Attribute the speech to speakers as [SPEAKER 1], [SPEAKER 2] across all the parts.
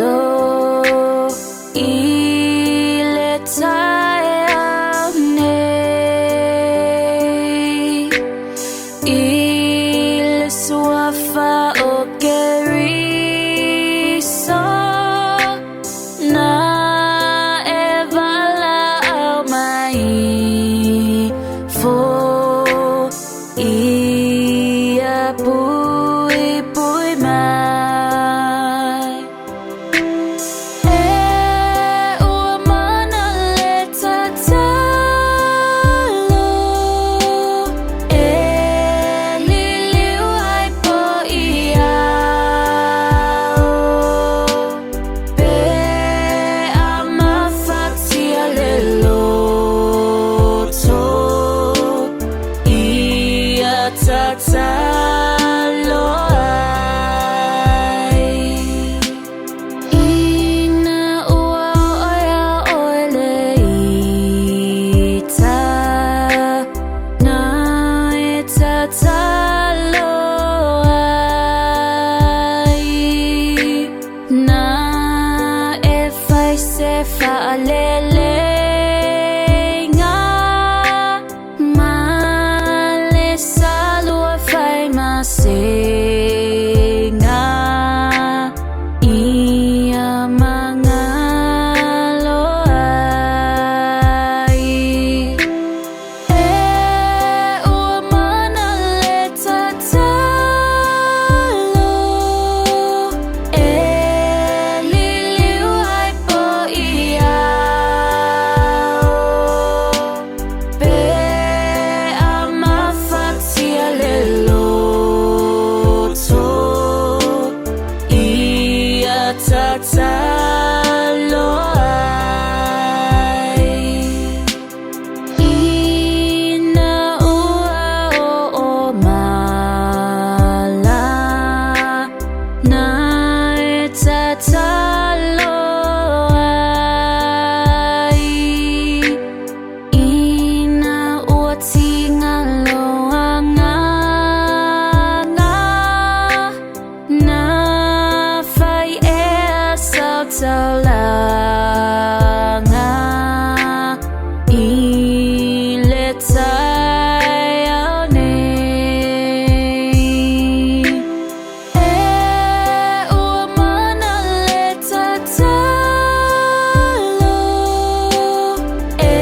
[SPEAKER 1] Tatalo ile tayane ile swafa okeriso na evala au mai fo ia pui pui mai e ua mana le tatalo e liliu ai po ia pe ama fatia le loto ia tatalo ai ina ua oia oele ita na e tatalo ai na e fai se fa'alele Singa ia mangalo ai e ua mana le tatalo e liliu ai po ia pe ama fatia le tatalo ai ina ua o mala na e tatalo ai ina ua tingaloanga na fai saulanga ile tayane e ua mana le tatalo e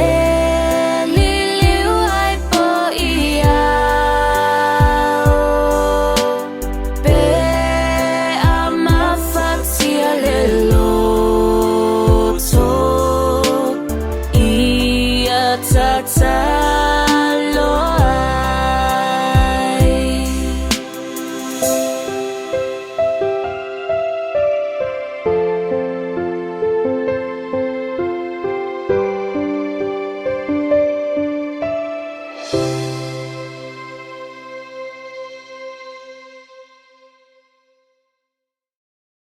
[SPEAKER 1] liliu ai po ia pe ama fatia le tatalo